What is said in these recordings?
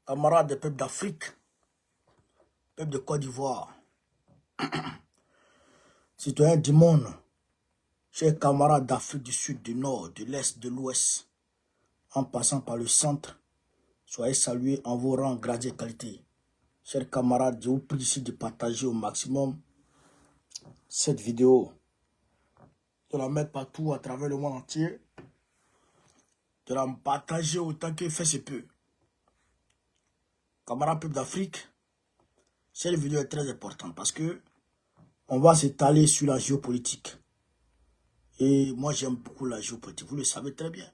camarades des peuples d'Afrique, peuple de Côte d'Ivoire, citoyens du monde, chers camarades d'Afrique du Sud, du Nord, de l'Est, de l'Ouest, en passant par le centre, soyez salués en vos rangs, gradés et qualités. Chers camarades, je vous prie ici de partager au maximum cette vidéo, de la mettre partout à travers le monde entier, de la partager autant que fait se peut. Camarades peuple d'Afrique, cette vidéo est très importante parce que on va s'étaler sur la géopolitique. Et moi j'aime beaucoup la géopolitique, vous le savez très bien.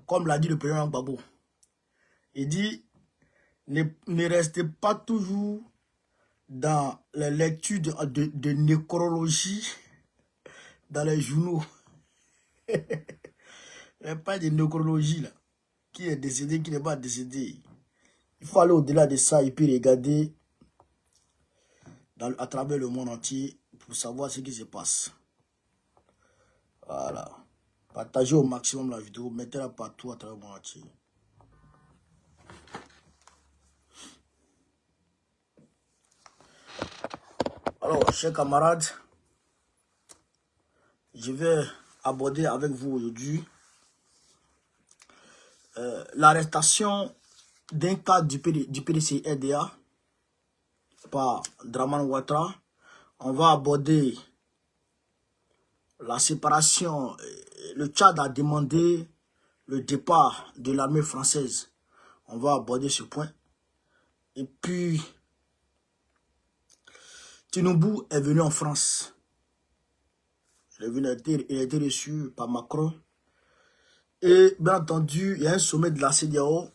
Comme l'a dit le président Gbagbo, il dit ne restez pas toujours dans les lectures de nécrologie dans les journaux. Il n'y a pas de nécrologie là. Qui est décédé, qui n'est pas décédé. Il faut aller au-delà de ça et puis regarder à travers le monde entier pour savoir ce qui se passe. Voilà. Partagez au maximum la vidéo, mettez-la partout à travers le monde entier. Alors, chers camarades, je vais aborder avec vous aujourd'hui l'arrestation d'un cadre du PDC-RDA par Dramane Ouattara. On va aborder la séparation. Le Tchad a demandé le départ de l'armée française. On va aborder ce point. Et puis, Tinubu est venu en France. Il a été reçu par Macron. Et bien entendu, il y a un sommet de la CEDEAO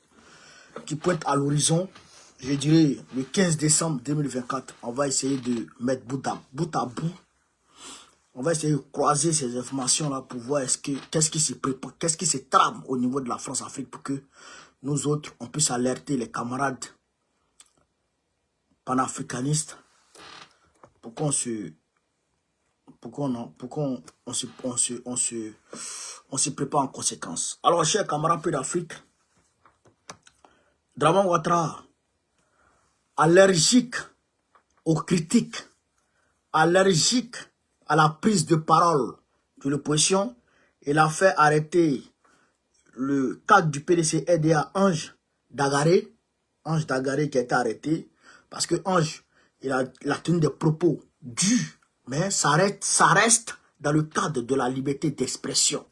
qui pointe à l'horizon. Je dirais le 15 décembre 2024. On va essayer de mettre bout à bout. On va essayer de croiser ces informations-là pour voir qu'est-ce qui se prépare, qu'est-ce qui se trame au niveau de la France-Afrique pour que nous autres, on puisse alerter les camarades panafricanistes pour qu'on se prépare en conséquence. Alors, chers camarades peu d'Afrique, Dramane Ouattara, allergique aux critiques, allergique à la prise de parole de l'opposition, il a fait arrêter le cadre du PDC-RDA, Ange Dagaré qui a été arrêté, parce que Ange, il a tenu des propos durs, mais ça reste dans le cadre de la liberté d'expression.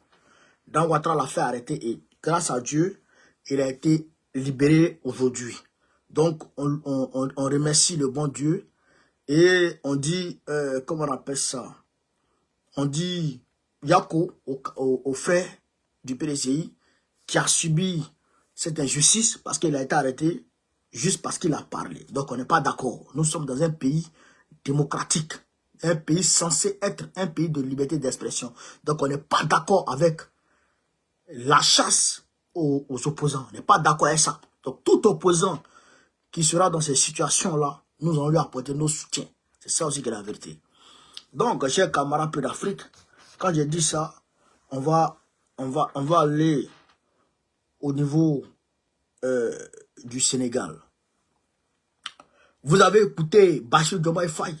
Donc Ouattara l'a fait arrêter et grâce à Dieu, il a été libéré aujourd'hui. Donc on remercie le bon Dieu et on dit, comment on appelle ça? On dit Yako au frère du PDCI qui a subi cette injustice parce qu'il a été arrêté juste parce qu'il a parlé. Donc on n'est pas d'accord. Nous sommes dans un pays démocratique, un pays censé être un pays de liberté d'expression. Donc on n'est pas d'accord avec la chasse aux opposants. On n'est pas d'accord avec ça. Donc tout opposant qui sera dans ces situations-là, nous allons lui apporter nos soutiens. C'est ça aussi qui est la vérité. Donc, chers camarades peu d'Afrique, quand j'ai dit ça, on va aller au niveau du Sénégal. Vous avez écouté Bachir Diomaye Faye.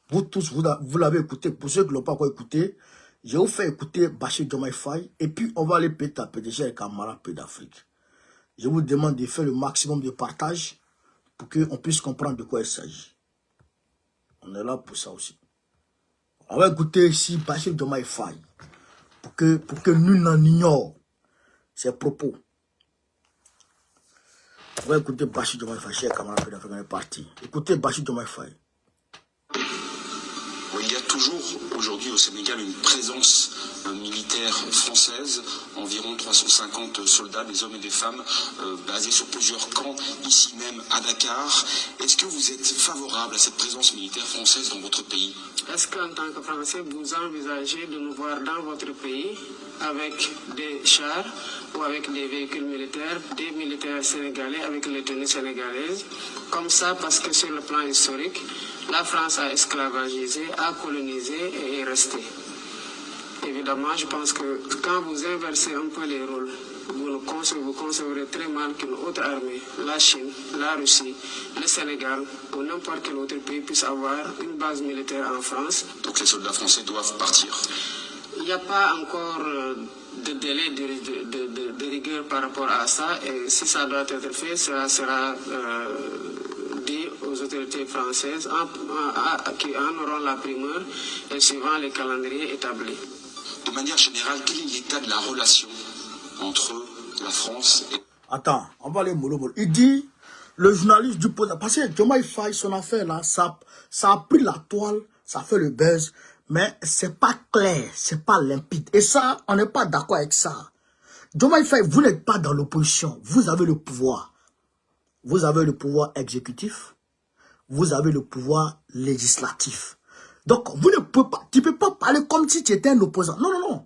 Vous tous, vous l'avez écouté. Pour ceux qui ne l'ont pas encore écouté, je vous fais écouter Bachir Diomaye Faye. Et puis, on va aller petit à petit, chers camarades peu d'Afrique. Je vous demande de faire le maximum de partage pour qu'on puisse comprendre de quoi il s'agit. On est là pour ça aussi. On va écouter ici Bachir Diomaye Faye pour que nul n'en ignore ses propos. On va écouter Bachir Diomaye Faye, chers camarades d'Afrique, on est parti. Écoutez Bachir Diomaye Faye. Il y a toujours aujourd'hui au Sénégal une présence militaire française, environ 350 soldats, des hommes et des femmes, basés sur plusieurs camps, ici même à Dakar. Est-ce que vous êtes favorable à cette présence militaire française dans votre pays? Est-ce qu'en tant que Français, vous envisagez de nous voir dans votre pays avec des chars ou avec des véhicules militaires, des militaires sénégalais avec les tenues sénégalaises, comme ça parce que sur le plan historique, la France a esclavagisé, a colonisé et est restée. Évidemment, je pense que quand vous inversez un peu les rôles vous concevrez très mal qu'une autre armée, la Chine, la Russie, le Sénégal ou n'importe quel autre pays puisse avoir une base militaire en France. Donc les soldats français doivent partir. Il n'y a pas encore de délai de rigueur par rapport à ça, et si ça doit être fait, ça sera dit aux autorités françaises qui en auront la primeur et suivant les calendriers établis. De manière générale, quel est l'état de la relation entre la France et... Attends, on va aller mollo mollo. Il dit, le journaliste du pose, parce que Diomaye Faye, son affaire là, ça a pris la toile, ça fait le buzz, mais c'est pas clair, c'est pas limpide. Et ça, on n'est pas d'accord avec ça. Diomaye Faye, vous n'êtes pas dans l'opposition, vous avez le pouvoir. Vous avez le pouvoir exécutif, vous avez le pouvoir législatif. Donc, vous ne pouvez pas, tu ne peux pas parler comme si tu étais un opposant. Non, non, non.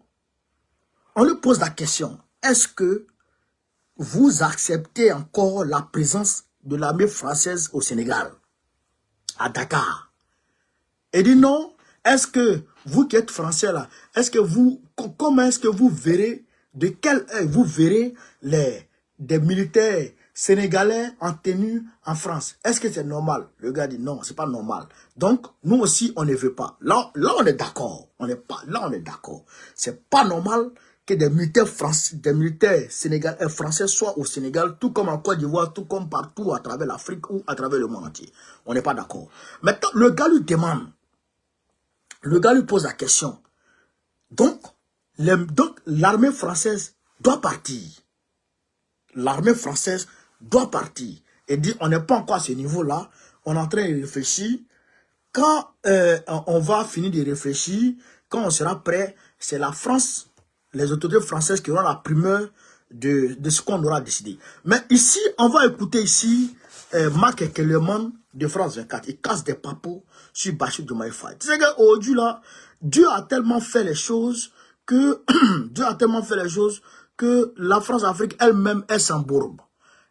On lui pose la question, est-ce que vous acceptez encore la présence de l'armée française au Sénégal, à Dakar? Et dit non, est-ce que vous qui êtes français là, est-ce que vous, comment est-ce que vous verrez, de quel œil vous verrez des militaires sénégalais en tenue en France? Est-ce que c'est normal? Le gars dit non, c'est pas normal. Donc, nous aussi, on ne veut pas. Là on est d'accord. On est d'accord. C'est pas normal que des militaires français, des militaires sénégalais, français soient au Sénégal, tout comme en Côte d'Ivoire, tout comme partout à travers l'Afrique ou à travers le monde entier. On n'est pas d'accord. Maintenant, le gars lui demande, le gars lui pose la question. Donc l'armée française doit partir. L'armée française doit partir. Et dit, on n'est pas encore à ce niveau-là. On est en train de réfléchir. Quand on va finir de réfléchir, quand on sera prêt, c'est la France, les autorités françaises qui auront la primeur de ce qu'on aura décidé. Mais ici, on va écouter ici Marc Kellerman de France 24. Il casse des papos sur Bachir Diomaye Faye. Tu sais qu'aujourd'hui là, Dieu a tellement fait les choses que la France-Afrique elle-même, elle s'embourbe.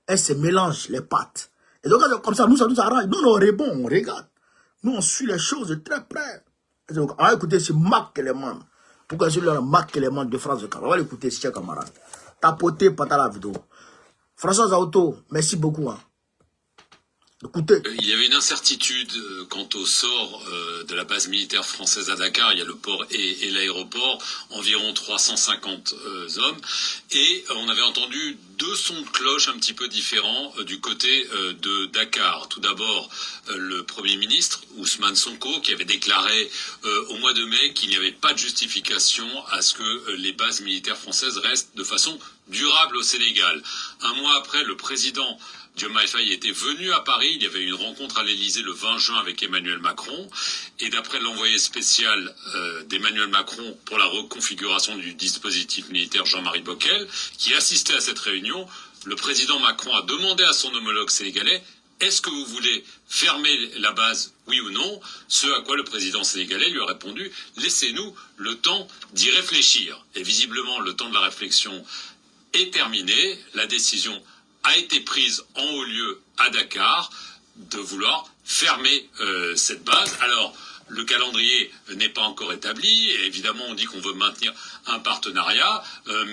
Elle se mélange les pattes. Et donc, comme ça, nous, ça nous arrange. Nous, on répond, on regarde. Nous, on suit les choses de très près. Et donc, on va écouter ce Marc Kellerman. Pourquoi je le Marc Kellerman de France 24. On va l'écouter, chers camarades. Tapotez, pas la vidéo. François Zaoto, merci beaucoup. Hein. Écoutez. Il y avait une incertitude quant au sort de la base militaire française à Dakar. Il y a le port et l'aéroport, environ 350 hommes. Et on avait entendu deux sons de cloche un petit peu différents du côté de Dakar. Tout d'abord, le Premier ministre, Ousmane Sonko, qui avait déclaré au mois de mai qu'il n'y avait pas de justification à ce que les bases militaires françaises restent de façon durable au Sénégal. Un mois après, le président Diomaye Faye était venu à Paris, il y avait une rencontre à l'Elysée le 20 juin avec Emmanuel Macron, et d'après l'envoyé spécial d'Emmanuel Macron pour la reconfiguration du dispositif militaire Jean-Marie Bockel, qui assistait à cette réunion, le président Macron a demandé à son homologue sénégalais « Est-ce que vous voulez fermer la base, oui ou non ?» Ce à quoi le président sénégalais lui a répondu « Laissez-nous le temps d'y réfléchir ». Et visiblement, le temps de la réflexion est terminé, la décision a été prise en haut lieu à Dakar de vouloir fermer cette base. Alors, le calendrier n'est pas encore établi. Et évidemment, on dit qu'on veut maintenir un partenariat.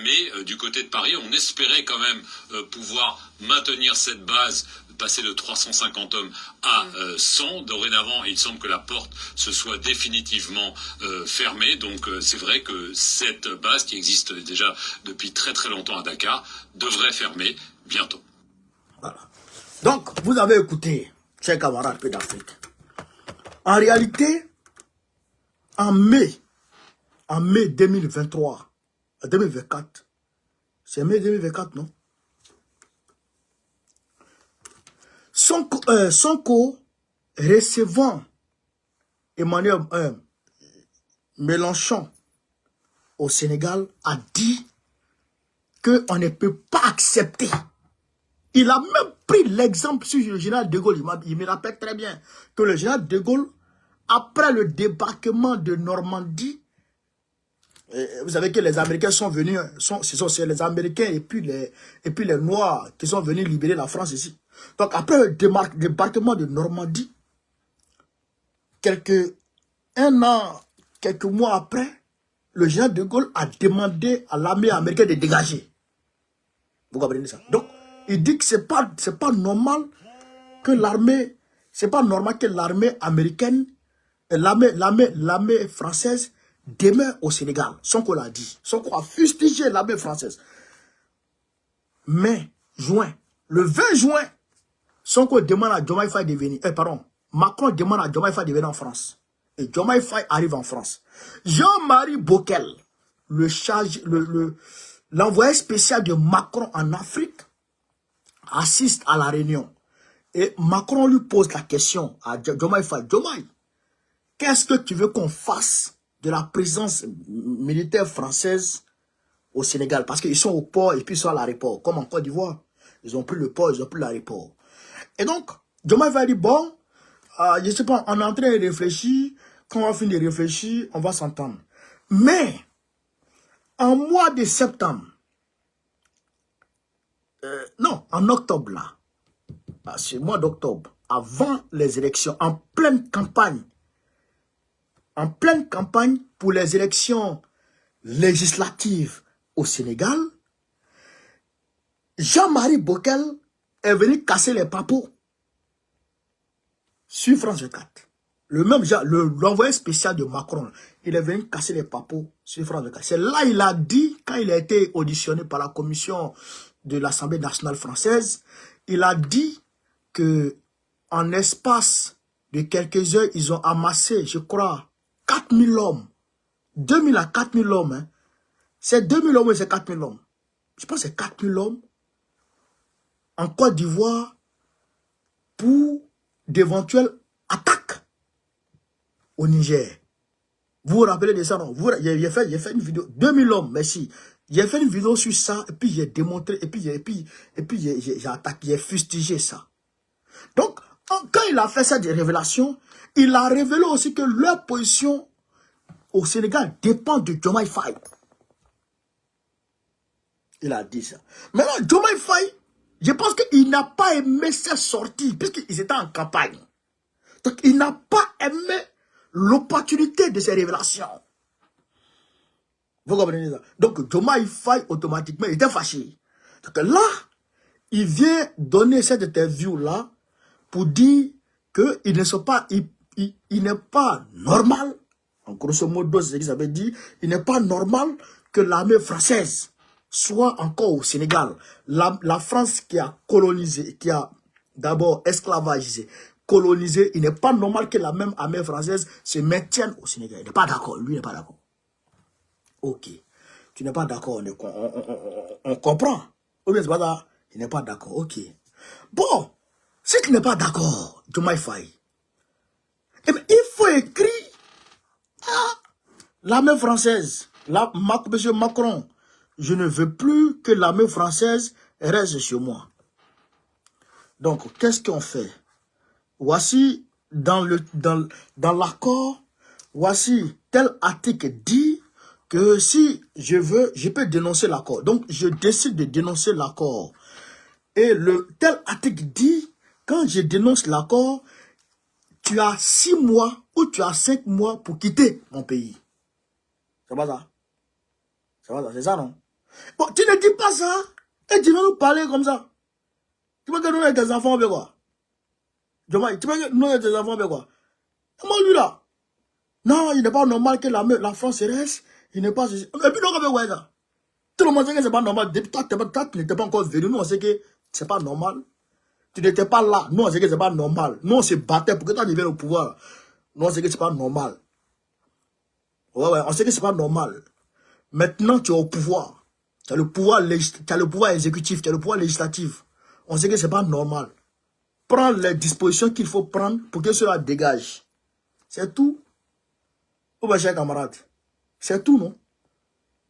Mais du côté de Paris, on espérait quand même pouvoir maintenir cette base, passer de 350 hommes à 100. Dorénavant, il semble que la porte se soit définitivement fermée. Donc, c'est vrai que cette base, qui existe déjà depuis très très longtemps à Dakar, devrait fermer bientôt. Voilà. Donc, vous avez écouté, chers camarades Pays d'Afrique. En réalité, en mai 2023, 2024, c'est mai 2024, non? Sonko recevant Emmanuel Mélenchon au Sénégal a dit qu'on ne peut pas accepter. Il a même pris l'exemple sur le général de Gaulle. Il me rappelle très bien que le général de Gaulle, après le débarquement de Normandie, vous savez que les Américains sont venus, c'est les Américains et puis les Noirs qui sont venus libérer la France ici. Donc après le débarquement de Normandie, quelques mois après, le général de Gaulle a demandé à l'armée américaine de dégager. Vous comprenez ça? Donc, il dit que c'est pas normal que l'armée, c'est pas normal que l'armée américaine, l'armée française demeure au Sénégal. Sonko l'a dit. Sonko a fustigé l'armée française. Mais, le 20 juin, Sonko demande à Diomaye Faye de venir. Macron demande à Diomaye Faye de venir en France. Et Diomaye Faye arrive en France. Jean-Marie Bockel, l'envoyé spécial de Macron en Afrique, assiste à la réunion. Et Macron lui pose la question à Diomaye Faye. Diomaye, qu'est-ce que tu veux qu'on fasse de la présence militaire française au Sénégal? Parce qu'ils sont au port et puis ils sont à l'aéroport, comme en Côte d'Ivoire. Ils ont pris le port, ils ont pris l'aéroport. Et donc, Diomaye Faye dit, bon, je ne sais pas, on est en train de réfléchir. Quand on va finir de réfléchir, on va s'entendre. Mais, en mois de septembre, non, en octobre là, c'est le mois d'octobre, avant les élections, en pleine campagne pour les élections législatives au Sénégal, Jean-Marie Bockel est venu casser les papos sur France 24. Le même genre, l'envoyé spécial de Macron, il est venu casser les papos sur France 24. C'est là il a dit, quand il a été auditionné par la commission de l'Assemblée nationale française, il a dit que en espace de quelques heures, ils ont amassé, je crois, 4000 hommes. 2000 à 4000 hommes. Hein. C'est 2000 hommes et c'est 4000 hommes. Je pense que c'est 4000 hommes en Côte d'Ivoire pour d'éventuelles attaques au Niger. Vous vous rappelez de ça, non? J'ai fait une vidéo, 2000 hommes, merci. J'ai fait une vidéo sur ça, et puis j'ai démontré, et puis j'ai attaqué, j'ai fustigé ça. Donc, quand il a fait cette révélation, il a révélé aussi que leur position au Sénégal dépend de Diomaye Faye. Il a dit ça. Maintenant, Diomaye Faye, je pense qu'il n'a pas aimé cette sortie, puisqu'ils étaient en campagne. Donc, il n'a pas aimé l'opportunité de ces révélations. Vous comprenez ça? Donc, Diomaye Faye, automatiquement, il était fâché. Donc là, il vient donner cette interview-là pour dire qu'il n'est pas normal, en grosso modo, c'est ce qu'ils avaient dit, il n'est pas normal que l'armée française soit encore au Sénégal. La France qui a colonisé, qui a d'abord esclavagisé, colonisé, il n'est pas normal que la même armée française se maintienne au Sénégal. Il n'est pas d'accord, lui n'est pas d'accord. Ok, tu n'es pas d'accord, on comprend. Ou bien c'est pas ça, il n'est pas d'accord, ok. Bon, si tu n'es pas d'accord, Diomaye Faye, eh bien, il faut écrire l'armée française, monsieur Macron, je ne veux plus que l'armée française reste sur moi. Donc, qu'est-ce qu'on fait? Voici, dans l'accord, voici, tel article dit que si je veux, je peux dénoncer l'accord. Donc, je décide de dénoncer l'accord. Et tel article dit, quand je dénonce l'accord, tu as 6 mois ou tu as 5 mois pour quitter mon pays. C'est pas ça? C'est pas ça, c'est ça, non? Bon, tu ne dis pas ça, et tu vas nous parler comme ça. Tu veux que nous ayons des enfants, mais quoi? Tu veux que nous ayons des enfants, mais quoi? Comment lui là? Non, il n'est pas normal que la France reste. Il n'est pas... Et puis, non, ça. Tout le monde sait que c'est pas normal. Depuis toi, tu n'étais pas encore venu. Nous, on sait que c'est pas normal. Tu n'étais pas là. Nous, on sait que c'est pas normal. Nous, on se battait pour que toi, tu viennes au pouvoir. Nous, on sait que c'est pas normal. Ouais, on sait que c'est pas normal. Maintenant, tu es au pouvoir. Tu as le pouvoir exécutif, tu as le pouvoir législatif. On sait que c'est pas normal. Prends les dispositions qu'il faut prendre pour que cela dégage. C'est tout. Oh, ben, cher camarade. C'est tout, non?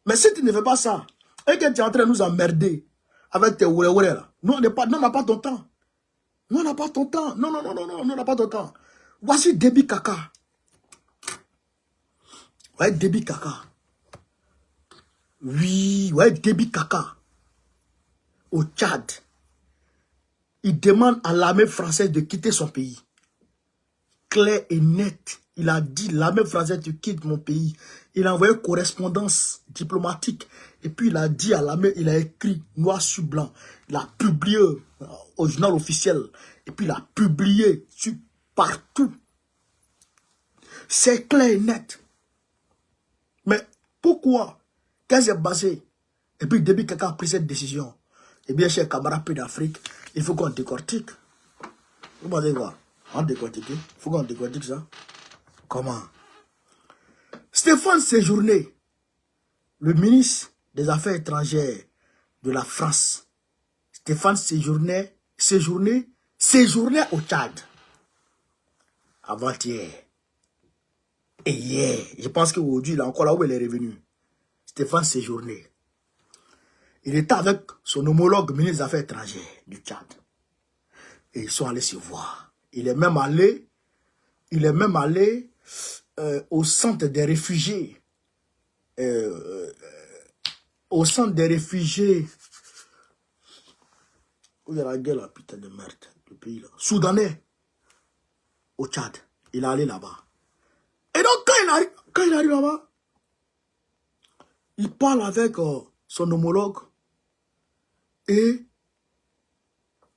Mais si tu ne fais pas ça, et que tu es en train de nous emmerder avec tes ouré là, nous, on n'a pas ton temps. Nous, on n'a pas ton temps. Non, on n'a pas ton temps. Voici Déby Kaka. Ouais, Déby Kaka. Oui, ouais, Déby Kaka. Au Tchad. Il demande à l'armée française de quitter son pays. Clair et net. il a dit, l'armée française tu quittes mon pays. Il a envoyé correspondance diplomatique. Et puis il a dit à l'armée, il a écrit noir sur blanc. Il a publié au journal officiel. Et puis il a publié partout. C'est clair et net. Mais pourquoi? Qu'est-ce qui s'est passé? Et puis depuis que quelqu'un a pris cette décision, eh bien, chers camarades pays d'Afrique, il faut qu'on décortique. Vous pensez quoi? On décortique. Il faut qu'on décortique ça. Comment? Stéphane Séjourné, le ministre des Affaires étrangères de la France, Stéphane Séjourné au Tchad. Avant-hier. Et hier, je pense qu'aujourd'hui, il est encore là où il est revenu. Stéphane Séjourné. Il était avec son homologue ministre des Affaires étrangères du Tchad. Et ils sont allés se voir. Il est même allé au centre des réfugiés. Au centre des réfugiés. Où il y a la guerre, la putain de merde. Le pays là. Soudanais. Au Tchad. Il est allé là-bas. Et donc, quand il arrive là-bas, il parle avec son homologue. Et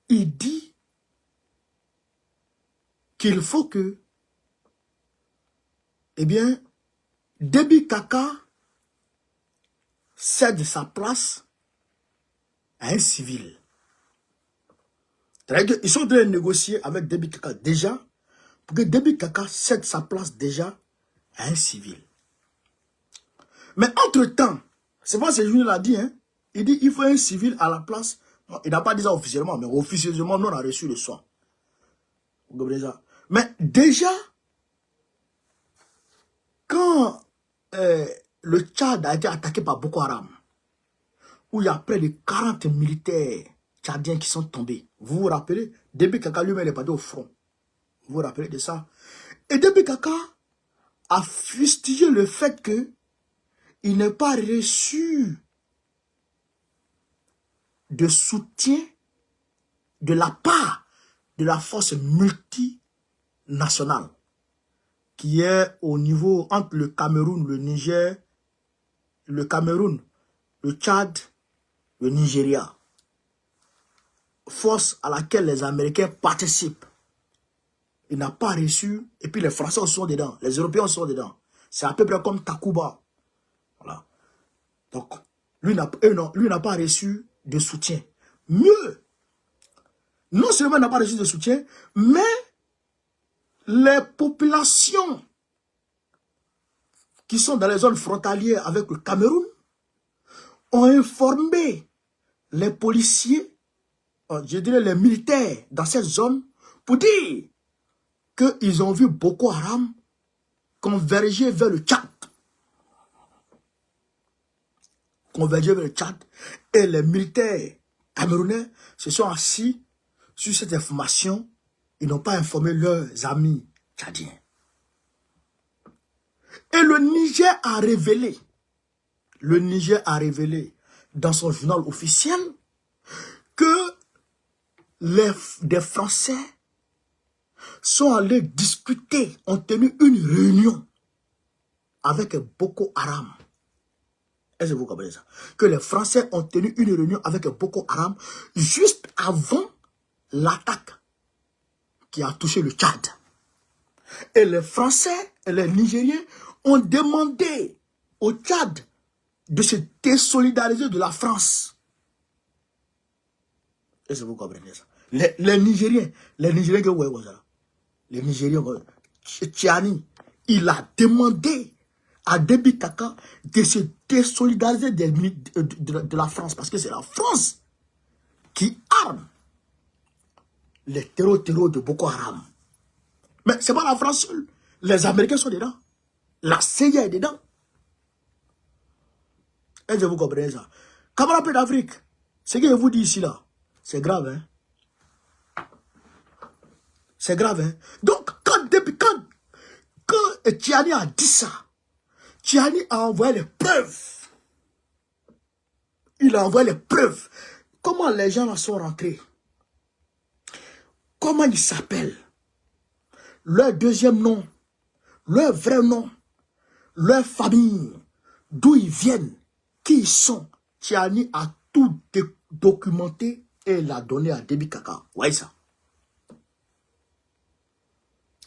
il dit qu'il faut que, eh bien, Déby Kaka cède sa place à un civil. Ils sont en train de négocier avec Déby Kaka déjà, pour que Déby Kaka cède sa place déjà à un civil. Mais entre-temps, c'est pas ce que je l'ai dit, hein, il dit il faut un civil à la place. Non, il n'a pas dit ça officiellement, mais officieusement, nous on a reçu le soin. Vous comprenez ça? Mais déjà, quand le Tchad a été attaqué par Boko Haram, où il y a près de 40 militaires tchadiens qui sont tombés, vous vous rappelez? Déby Kaka lui-même est parti au front. Vous vous rappelez de ça? Et Déby Kaka a fustigé le fait que il n'est pas reçu de soutien de la part de la force multinationale qui est au niveau entre le Cameroun, le Niger, le Cameroun, le Tchad, le Nigeria. Force à laquelle les Américains participent. Il n'a pas reçu, et puis les Français sont dedans, les Européens sont dedans. C'est à peu près comme Takuba. Voilà. Donc, lui n'a pas reçu de soutien. Mieux, non seulement il n'a pas reçu de soutien, mais les populations qui sont dans les zones frontalières avec le Cameroun ont informé les policiers, je dirais les militaires dans cette zone, pour dire qu'ils ont vu Boko Haram converger vers le Tchad. Converger vers le Tchad. Et les militaires camerounais se sont assis sur cette information. Ils n'ont pas informé leurs amis tchadiens. Et le Niger a révélé dans son journal officiel que des Français sont allés discuter, ont tenu une réunion avec Boko Haram. Est-ce que vous comprenez ça? Que les Français ont tenu une réunion avec Boko Haram juste avant l'attaque qui a touché le Tchad. Et les Français et les Nigériens ont demandé au Tchad de se désolidariser de la France. Est-ce que vous comprenez ça? Les Nigériens, que vous voyez ça, les Nigériens, Tchiani, il a demandé à Déby Kaka de se désolidariser de la France, parce que c'est la France qui arme les terreaux de Boko Haram. Mais ce n'est pas la France seule. Les Américains sont dedans. La CIA est dedans. Est-ce que vous comprenez ça? Camarades d'Afrique, ce que je vous dis ici, là, c'est grave, hein? C'est grave, hein? Donc, quand Tchiani a dit ça, Tchiani a envoyé les preuves. Il a envoyé les preuves. Comment les gens là sont rentrés? Comment ils s'appellent? Leur deuxième nom, leur vrai nom, leur famille, d'où ils viennent, qui ils sont. Tiani a tout documenté et l'a donné à Déby Kaka. Voyez ça.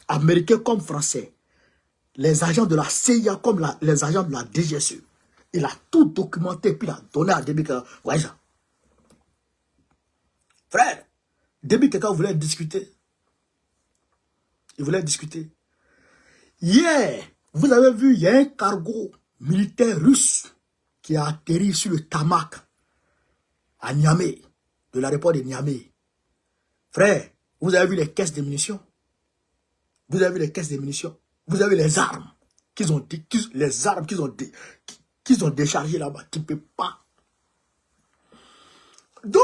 Américains comme Français, les agents de la CIA comme les agents de la DGSE. Il a tout documenté puis il a donné à Déby Kaka. Voyez ça. Frère, Déby Kaka voulait discuter. Il voulait discuter. Hier, vous avez vu, il y a un cargo militaire russe qui a atterri sur le tarmac à Niamey, de l'aéroport de Niamey. Frère, vous avez vu les caisses de munitions? Vous avez vu les caisses de munitions? Vous avez les armes qu'ils ont déchargées là-bas, qui ne peuvent pas. Donc,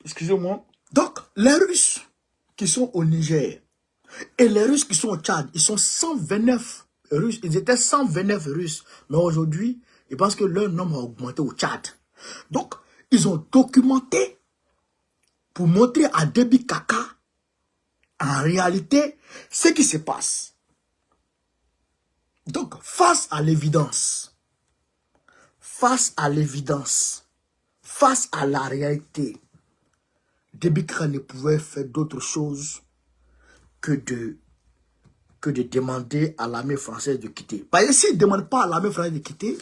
excusez-moi, donc les Russes qui sont au Niger et les Russes qui sont au Tchad, ils sont 129 Russes, ils étaient 129 Russes, mais aujourd'hui, je pense que leur nombre a augmenté au Tchad. Donc, ils ont documenté pour montrer à Déby Kaka en réalité ce qui se passe. Donc, face à l'évidence, face à la réalité, Déby Kaka ne pouvait faire d'autre chose que de demander à l'armée française de quitter. Parce que s'il ne demande pas à l'armée française de quitter,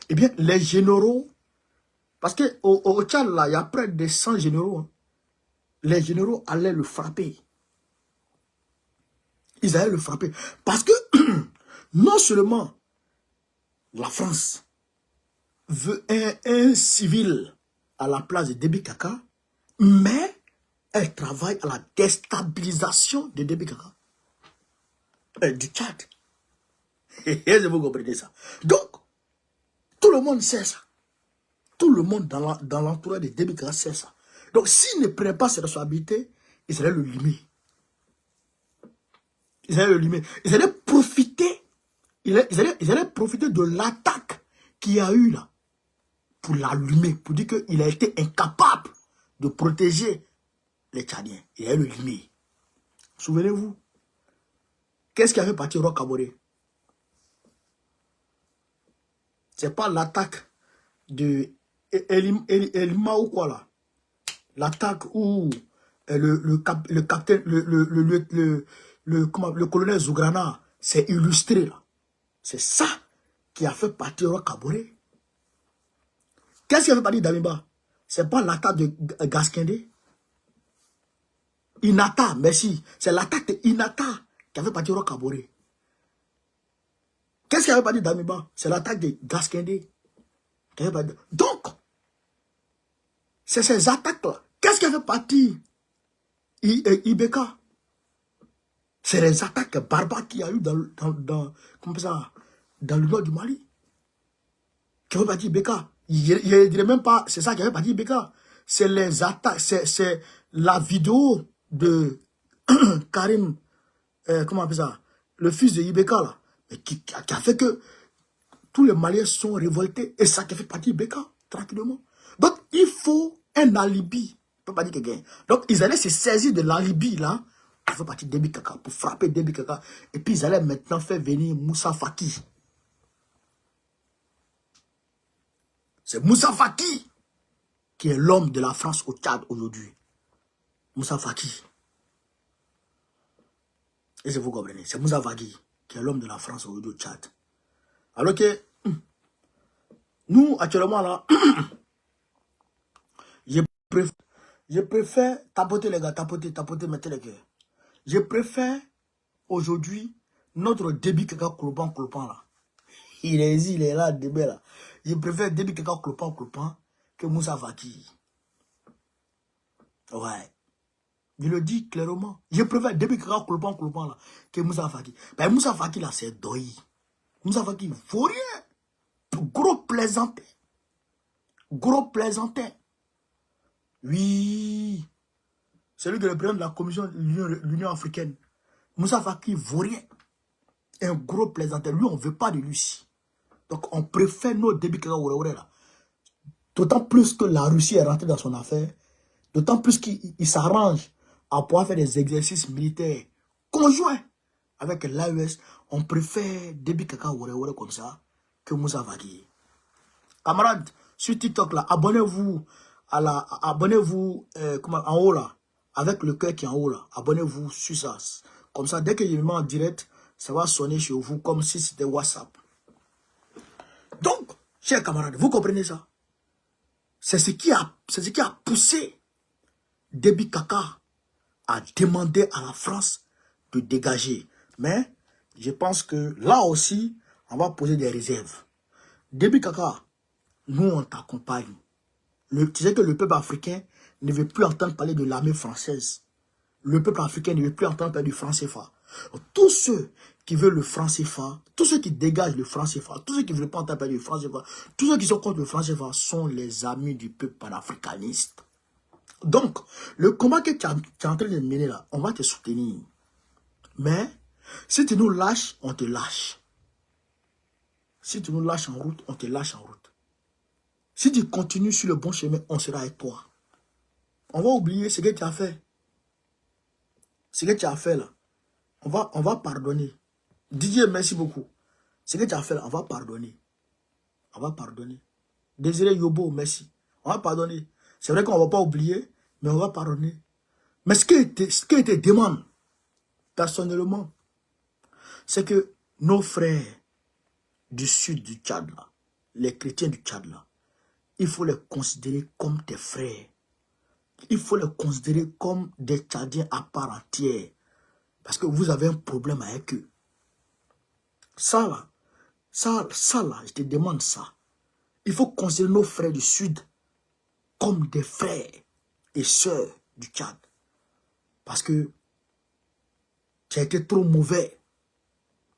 eh bien, les généraux, parce qu'au Tchad, là, il y a près de 100 généraux, hein, les généraux allaient le frapper. Ils allaient le frapper. Parce que, non seulement la France veut un civil à la place de Déby Kaka, mais elle travaille à la déstabilisation de Déby Kaka. Du Tchad. Et vous comprenez ça. Donc, tout le monde sait ça. Tout le monde dans l'entourage de Déby Kaka sait ça. Donc, s'il ne prenait pas ses responsabilités, ils allaient le limer. Ils allaient profiter. Ils allaient profiter de l'attaque qu'il y a eu là. Pour l'allumer. Pour dire qu'il a été incapable de protéger les Tchadiens. Il allait le limer. Souvenez-vous. Qu'est-ce qui a fait partir Roch Kaboré? C'est pas l'attaque de Elima ou quoi là? L'attaque où le capitaine, le colonel Zougrana s'est illustré là. C'est ça qui a fait partir Roch Kaboré. Qu'est-ce qui a fait partir Damiba? C'est pas l'attaque de Gaskindé. Inata, merci. C'est l'attaque de Inata qui a fait partir Roch Kaboré. Qu'est-ce qui a fait partir Damiba? C'est l'attaque de Gaskindé. Donc, c'est ces attaques-là. Qu'est-ce qui a fait partir Ibeka? C'est les attaques barbares qu'il y a eu dans le nord du Mali. Qui a fait partir Ibeka. Je ne dirais même pas, c'est ça qui a fait partir Ibeka. C'est les attaques, c'est la vidéo de Karim, comment on appelle ça? Le fils de Ibeka là. Qui a fait que tous les Maliens sont révoltés. Et ça qui a fait partie Ibeka, tranquillement. Donc, il faut un alibi. Je ne peux pas dire quelqu'un. Donc, ils allaient se saisir de l'alibi, là, pour faire partie de Déby Kaka, pour frapper Déby Kaka. Et puis, ils allaient maintenant faire venir Moussa Faki. C'est Moussa Faki qui est l'homme de la France au Tchad aujourd'hui. Moussa Faki. Et si vous comprenez, c'est Moussa Faki qui est l'homme de la France au Tchad. Alors que, nous, actuellement, là, je préfère tapoter les gars, tapoter, mettre les cœurs. Je préfère, aujourd'hui, notre Déby Kaka clopant, là. Il est ici, il est là, Déby là. Je préfère Déby Kaka clopant, que Moussa Faki. Ouais. Je le dis clairement. Je préfère Déby Kaka clopant, là, que Moussa Faki. Ben, Moussa Faki, là, c'est doi. Moussa Faki, vaut rien. Gros plaisantin. Oui. C'est lui qui est le président de la commission de l'Union africaine. Moussa Faki vaut rien. Un gros plaisantin. Lui, on ne veut pas de lui. Donc, on préfère nos Déby Kaka là. D'autant plus que la Russie est rentrée dans son affaire. D'autant plus qu'il s'arrange à pouvoir faire des exercices militaires conjoints avec l'AES, on préfère Déby Kaka Wore comme ça que Moussa Vaki. Camarades, sur TikTok là, abonnez-vous en haut là, avec le cœur qui est en haut là, abonnez-vous sur ça. Comme ça, dès que je me mets en direct, ça va sonner chez vous comme si c'était WhatsApp. Donc, chers camarades, vous comprenez ça? C'est ce qui a poussé Déby Kaka à demander à la France de dégager. Mais je pense que là aussi, on va poser des réserves. Déby Kaka, nous on t'accompagne. Tu sais que le peuple africain ne veut plus entendre parler de l'armée française. Le peuple africain ne veut plus entendre parler du franc CFA. Tous ceux qui veulent le franc CFA, tous ceux qui dégagent le franc CFA, tous ceux qui ne veulent pas entendre parler du franc CFA, tous ceux qui sont contre le franc CFA sont les amis du peuple panafricaniste. Donc, le combat que tu es en train de mener là, on va te soutenir. Mais, si tu nous lâches, on te lâche. Si tu nous lâches en route, on te lâche en route. Si tu continues sur le bon chemin, on sera avec toi. On va oublier ce que tu as fait. Ce que tu as fait là, on va pardonner. Didier, merci beaucoup. Ce que tu as fait là, on va pardonner. On va pardonner. Désiré Yobo, merci. On va pardonner. C'est vrai qu'on ne va pas oublier, mais on va pardonner. Mais ce que te demande, personnellement, c'est que nos frères du sud du Tchad, là, les chrétiens du Tchad, là, il faut les considérer comme tes frères. Il faut les considérer comme des Tchadiens à part entière. Parce que vous avez un problème avec eux. Ça là, je te demande ça. Il faut considérer nos frères du Sud comme des frères et sœurs du Tchad. Parce que tu as été trop mauvais.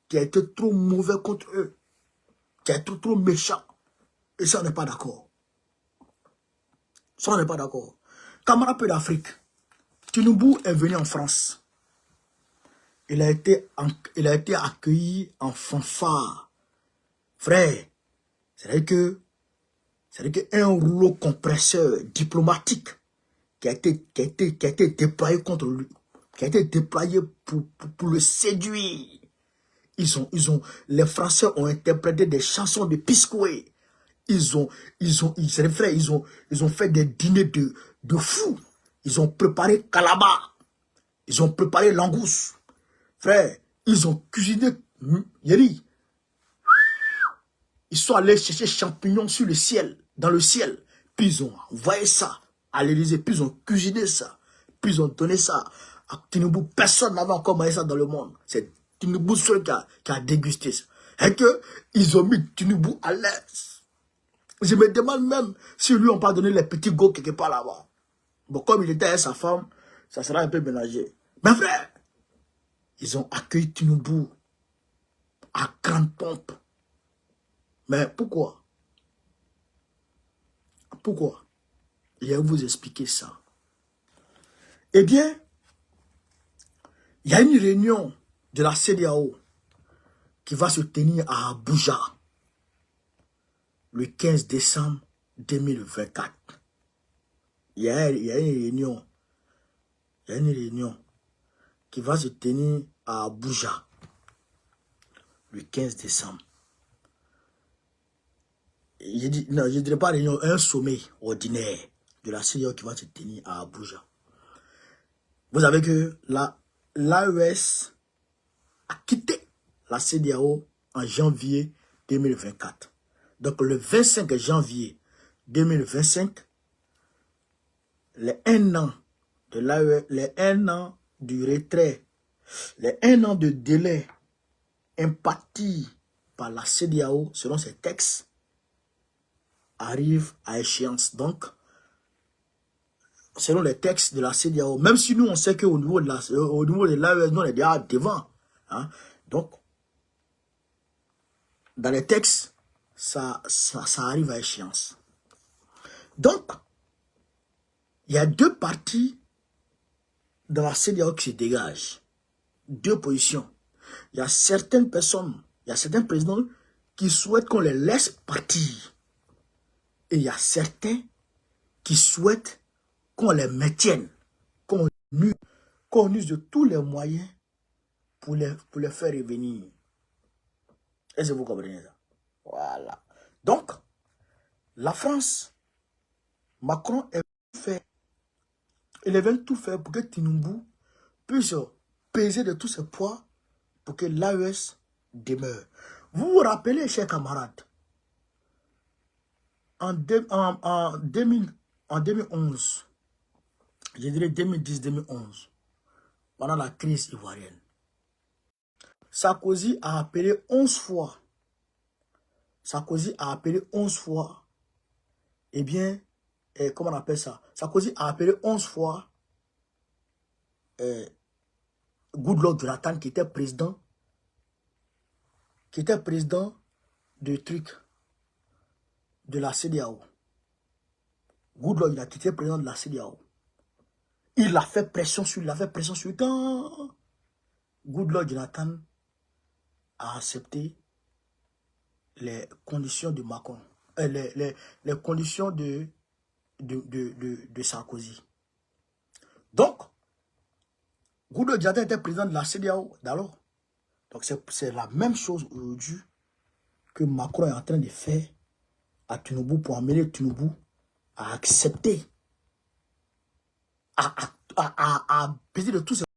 Tu as été trop mauvais contre eux. Tu as été trop méchant. Et ça, on n'est pas d'accord. Ça, on n'est pas d'accord. Camarade peu d'Afrique, Tinubu est venu en France. Il a été accueilli en fanfare. Frère, c'est-à-dire qu'un rouleau compresseur diplomatique qui a été déployé contre lui, qui a été déployé pour le séduire. Les Français ont interprété des chansons de Piscoué. Ils ont fait des dîners de fous. Ils ont préparé Kalaba. Ils ont préparé Langouste. Frère, ils ont cuisiné Yeri. Ils sont allés chercher champignons sur le ciel, dans le ciel. Puis ils ont envoyé ça à l'Élysée. Puis ils ont cuisiné ça. Puis ils ont donné ça à Tinubu. Personne n'avait encore mangé ça dans le monde. C'est Tinubu seul qui a dégusté ça. Et qu'ils ont mis Tinubu à l'aise. Je me demande même si lui on pas donné les petits go quelque part là-bas. Bon, comme il était avec sa femme, ça sera un peu ménagé. Mais frère, ils ont accueilli Tinubu à grande pompe. Mais pourquoi? Pourquoi? Je vais vous expliquer ça. Eh bien, il y a une réunion de la CEDEAO qui va se tenir à Abuja le 15 décembre 2024. Il y a une réunion qui va se tenir à Abuja le 15 décembre. Je ne dirais pas réunion, un sommet ordinaire de la CEDEAO qui va se tenir à Abuja. Vous savez que l'AES a quitté la CEDEAO en janvier 2024. Donc le 25 janvier 2025, les 1 an de l'AES, les 1 an du retrait, les 1 an de délai imparti par la CEDEAO selon ces textes arrive à échéance. Donc, selon les textes de la CEDEAO, même si nous on sait qu'au niveau de l'AES, nous on est déjà devant. Hein? Donc, dans les textes, ça arrive à échéance. Donc, il y a deux partis dans la CEDEAO qui se dégagent. Deux positions. Il y a certaines personnes, il y a certains présidents qui souhaitent qu'on les laisse partir. Et il y a certains qui souhaitent qu'on les maintienne, qu'on use de tous les moyens pour les faire revenir. Est-ce que vous comprenez ça? Voilà. Donc, la France, Macron est fait. Il veut tout faire pour que Tinubu puisse peser de tous ses poids pour que l'AES demeure. Vous vous rappelez, chers camarades, en 2011, je dirais 2010-2011, pendant la crise ivoirienne, Sarkozy a appelé 11 fois. Sarkozy a appelé 11 fois. Eh bien, comment on appelle ça? Sarkozy a appelé 11 fois Goodluck Jonathan, qui était président de truc de la CEDEAO. Goodluck, il a été président de la CEDEAO. Il a fait pression sur lui, quand Goodluck Jonathan a accepté les conditions de Macron, les conditions de Sarkozy. Donc, Goodluck Jonathan était président de la CEDEAO d'alors. Donc, c'est la même chose aujourd'hui que Macron est en train de faire à Tinubu pour amener Tinubu à accepter, à baiser de tous ces